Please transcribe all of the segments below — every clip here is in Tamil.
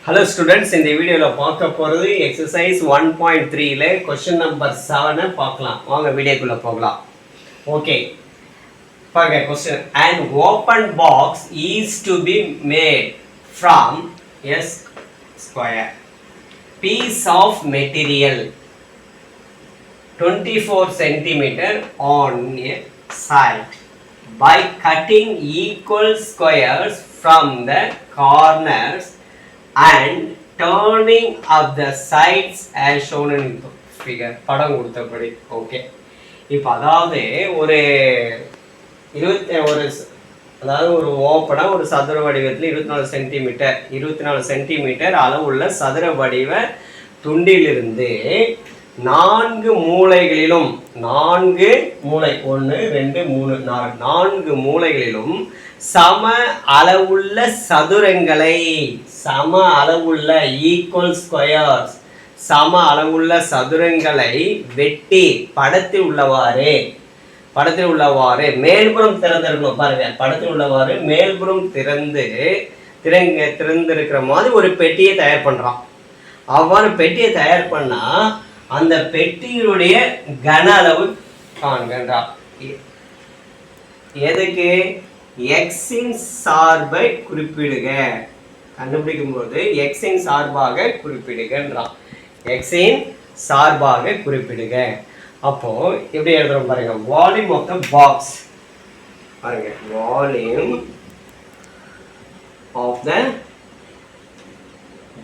Hello students, in the video la பார்க்க போறது exercise 1.3 ல question number 7 பார்க்கலாம். வாங்க வீடியோக்குள்ள போகலாம். Okay. பாருங்க question. An open box is to be made from a square piece of material 24 cm on a side by cutting equal squares from the corners and turning up the sides as shown in figure. படம் கொடுத்தபடி. ஓகே, இப்போ அதாவது ஒரு ஒரு ஓப்பனா ஒரு சதுர வடிவத்தில் 24 சென்டிமீட்டர் அளவுள்ள சதுர வடிவ துண்டிலிருந்து 4 மூலைகளிலும் 4 மூலைகளிலும் சம அளவுள்ள சதுரங்களை ஈக்குவல் ஸ்கொயர்ஸ் சம அளவுள்ள சதுரங்களை வெட்டி படத்தில் உள்ளவாறு மேல்புறம் திறந்திருக்கணும். பாருங்க, படத்தில் உள்ளவாறு மேல்புறம் திறந்திருக்கிற மாதிரி ஒரு பெட்டியை தயார் பண்றான். அவ்வாறு பெட்டியை தயார் பண்ணா அந்த பெட்டியினுடைய கன அளவு காண்கின்றான். எதுக்கு? எக்ஸின் சார்பை குறிப்பிடுக. கண்டுபிடிக்கும் போது எக்ஸின் சார்பாக குறிப்பிடுகன்றான். எக்ஸின் சார்பாக குறிப்பிடுக. அப்போ எப்படி எழுதுறோம் பாருங்க. Volume of the box. பாருங்க, வால்யூம் ஆஃப் த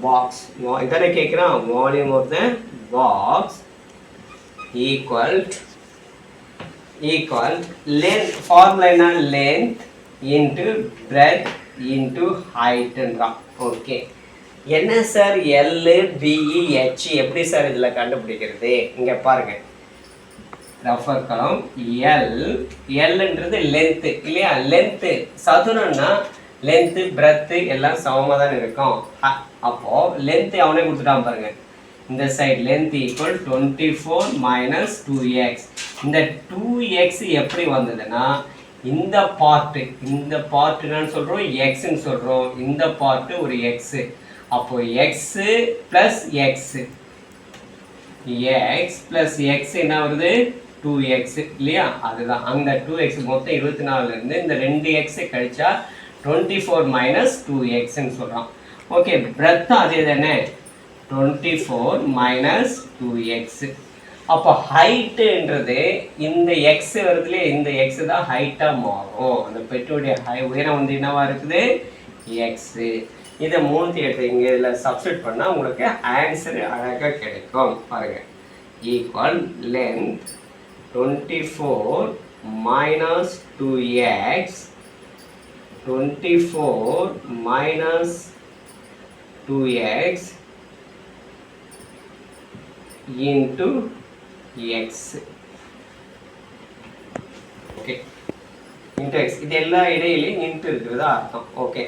பாக்ஸ். இதனை கேட்கிறான். Volume of the box equal length. Formula என்ன? length into breadth into height ன்றான். ஓகே, என்ன சார் LBEH எப்படி சார் இதுல கண்டுபிடிக்கிறது? இங்க பாருங்க, ரெஃபர் கலம். Lன்றது லென்த் இல்லையா? லென்த் சதுரம்னா லென்த் பிரெத் எல்லாம் சமமாக தான் இருக்கும். அப்போ லென்த் அவனே கொடுத்துட்டான் பாருங்க. இந்த side length equal 24 minus 2x. இந்த 2x எப்படி வந்ததுன்னா இந்த பார்ட் என்னன்னு சொல்றோம்? எக்ஸ்ன்னு சொல்றோம். இந்த பார்ட் ஒரு எக்ஸ். அப்போ எக்ஸ் பிளஸ் எக்ஸ் என்ன வருது? 2x இல்லையா? அதுதான் அந்த 2x மொத்தம் 24 இருந்து இந்த 2x கழிச்சா 24 மைனஸ் 2x சொல்றான். ஓகே, பிரெத் அதே தானே, 24 மைனஸ் 2x. அப்போ ஹைட்டுன்றது இந்த எக்ஸ் வருதுல, இந்த எக்ஸ் தான் ஹைட்டா மாறும். அந்த பெட்டியோடைய உயரம் வந்து என்னவா இருக்குது? எக்ஸ். இதை மூணுத்தி எடுத்து இங்கே இதில் சப்ஸ்டிட் பண்ணால் உங்களுக்கு ஆன்சர் அழகாக கிடைக்கும். பாருங்க, equal length 24 minus 2x 24 minus 2x into x. Okay, into x. இது எல்லா இடையிலையும் இன்ட்டு இருக்கிறதா அர்த்தம். ஓகே,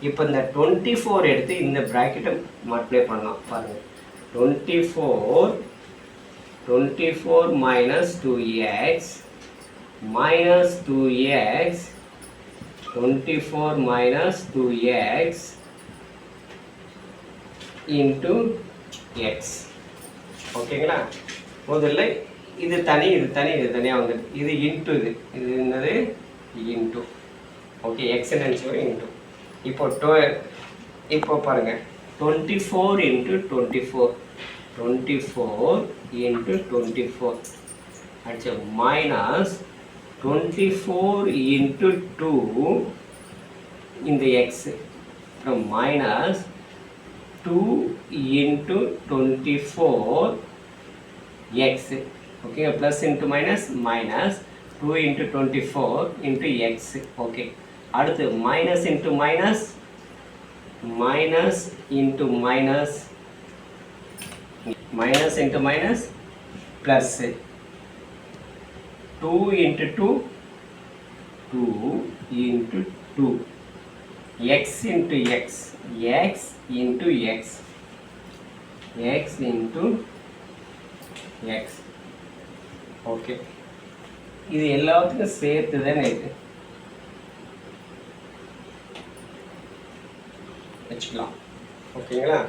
இப்போ இந்த 24 எடுத்து இந்த பிராக்கெட்டை மல்டிப்ளை பண்ணலாம். பாருங்க, 24 minus 2x minus 2x 24 minus 2x into x. ஓகேங்களா? முதல்ல இது தனியாக வந்துட்டு இது இன்ட்டு இது என்னது? இன்ட்டு. ஓகே, எக்ஸ் நினச்சோம் இன்ட்டு. இப்போ பாருங்க, 24 into 24 into 24 அடிச்சு மைனஸ் 24 into 2 இந்த எக்ஸ், அப்புறம் minus 2 into 24 x. Okay, plus into minus 2 into 24 into x. Okay, அடுத்து minus into minus plus 2 into 2 into 2 x into x into x into x. Okay, இது எல்லாத்துக்கும் சேர்த்து தானே இது வச்சுக்கலாம். ஓகேங்களா?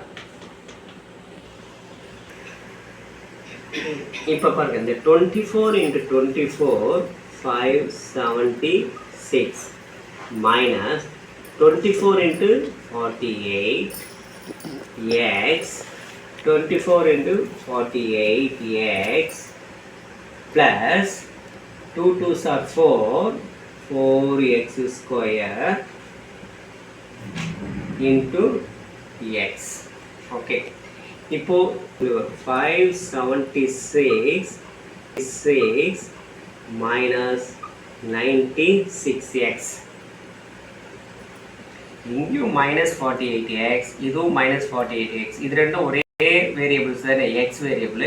இப்போ பாருங்க, இந்த 24 into 24 576 minus 24 into 48 x 24 into 48 x plus 2 2s are 4 4x square into x. Okay. இப்போ 576 minus 96x, இங்கேயும் minus 48x, இதுவும் minus 48x. இது ரெண்டும் ஒரே வேரியபிள்ஸ் தானே, எக்ஸ் வேரியபிள்.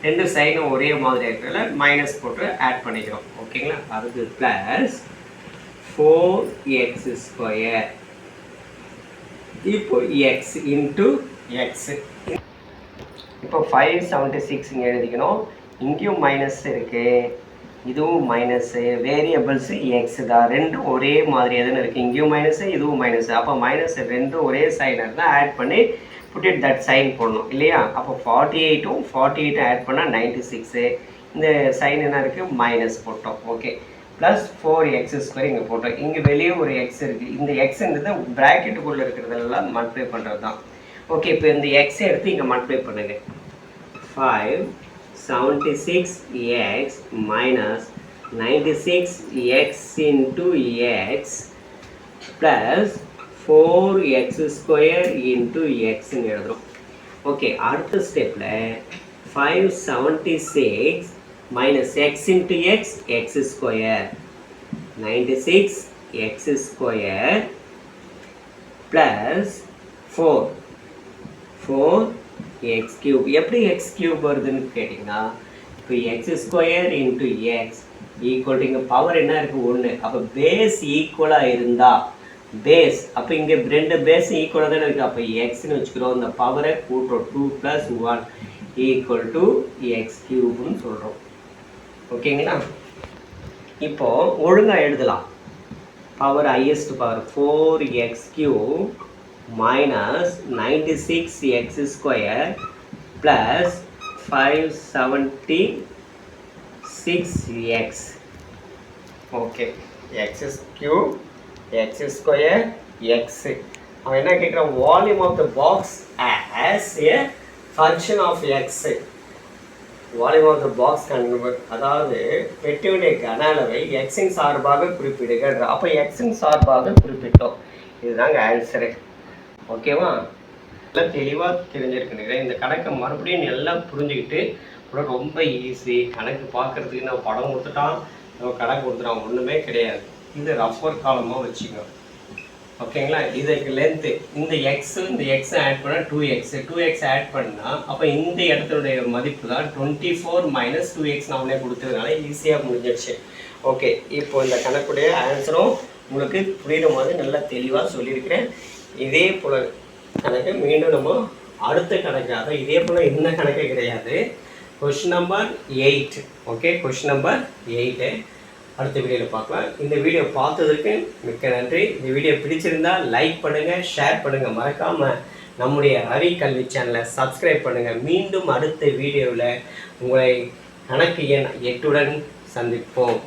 ரெண்டு சைடும் ஒரே மாதிரி இருக்கிறதுல மைனஸ் போட்டு ஆட் பண்ணிக்கிறோம். ஓகேங்களா? அதுக்கு ப்ளஸ் 4x ஸ்கொயர், இப்போ x இன்ட்டு எக்ஸ். இப்போ 576 இங்கே எழுதிக்கணும். இங்கேயும் மைனஸ் இருக்குது, இதுவும் மைனஸு. வேரியபிள்ஸு எக்ஸ் தான், ரெண்டும் ஒரே மாதிரி எதுன்னு இருக்குது. இங்கேயும் மைனஸு, இதுவும் மைனஸு. அப்போ மைனஸ் ரெண்டும் ஒரே சைன் இருந்தால் ஆட் பண்ணி புட் இட் தட் சைன் போடணும் இல்லையா? அப்போ 48ம் 48 ஆட் பண்ணால் 96. இந்த சைன் என்ன இருக்குது, மைனஸ் போட்டோம். ஓகே, ப்ளஸ் 4x ஸ்கொயர் இங்கே போட்டோம். இங்கே வெளியே ஒரு எக்ஸ் இருக்குது. இந்த எக்ஸுன்றது ப்ராக்கெட்டுக்குள்ளே இருக்கிறதெல்லாம் மல்டிப்ளை பண்ணுறது தான். ஓகே, இப்போ இந்த எக்ஸ் எடுத்து இங்கே மல்டிப்ளை பண்ணுங்கள். 576x minus 96x into x plus 4x square into x ன்னு எழுதுறோம். ஓகே, அடுத்த ஸ்டெப்பில் 576 minus x into x, x square, 96x square plus 4 x cube. எப்படி x cube வருதுன்னு கேட்டிங்கன்னா, இப்போ x square into x equal to, இங்கே பவர் என்ன இருக்குது, 1. அப்போ பேஸ் ஈக்குவலாக இருந்தால், பேஸ் அப்போ இங்கே ரெண்டு பேஸ் ஈக்குவலாக தானே இருக்குது. அப்போ எக்ஸ்ன்னு வச்சுக்கிறோம். இந்த பவரை கூட்டுறோம். 2 + 1 ஈக்குவல் டு எக்ஸ் கியூப்னு சொல்கிறோம். ஓகேங்களா? இப்போது ஒழுங்காக எழுதலாம். Power highest power 4x cube minus 96x square plus 576x. Okay, x cube x square x. அவன் என்ன கேட்குறான், volume of the box as a function of x. Volume of the box convert, அதாவது பெட்டியுடைய கன அளவை எக்ஸின் சார்பாக குறிப்பிடுகின்ற. அப்போ எக்ஸின் சார்பாக குறிப்பிட்டோம். இதுதாங்க ஆன்சரு. ஓகேவா? எல்லாம் தெளிவாக தெரிஞ்சிருக்குங்க. இந்த கணக்கை மறுபடியும் எல்லாம் புரிஞ்சுக்கிட்டு ரொம்ப ஈஸி. கணக்கு பார்க்குறதுக்கு நான் படம் கொடுத்துட்டான், நம்ம கணக்கு கொடுத்துட்டான், ஒன்றுமே கிடையாது. இது ரஃபர் காலமாக வச்சுக்கோங்க. ஓகேங்களா? இதுக்கு லென்த்து, இந்த எக்ஸு இந்த எக்ஸை ஆட் பண்ணால் 2x ஆட் பண்ணால், அப்போ இந்த இடத்துடைய மதிப்பு தான் 24 - 2x நம்மளே கொடுத்ததுனால ஈஸியாக முடிஞ்சிடுச்சு. ஓகே, இப்போ இந்த கணக்குடைய ஆன்சரும் உங்களுக்கு புரியுற மாதிரி நல்லா தெளிவாக சொல்லியிருக்கிறேன். இதே போல் கணக்கு மீண்டும் நம்ம அடுத்த கணக்காக இதே போல் இந்த கணக்கே கிடையாது. Question number 8. Okay, question number 8 அடுத்த வீடியோவில் பார்க்கலாம். இந்த வீடியோ பார்த்ததுக்கு மிக்க நன்றி. இந்த வீடியோ பிடிச்சிருந்தால் லைக் பண்ணுங்கள், ஷேர் பண்ணுங்கள். மறக்காமல் நம்முடைய ஹரி கல்வி சேனலை சப்ஸ்கிரைப் பண்ணுங்கள். மீண்டும் அடுத்த வீடியோவில் உங்களை கணக்கு எண் 8உடன் சந்திப்போம்.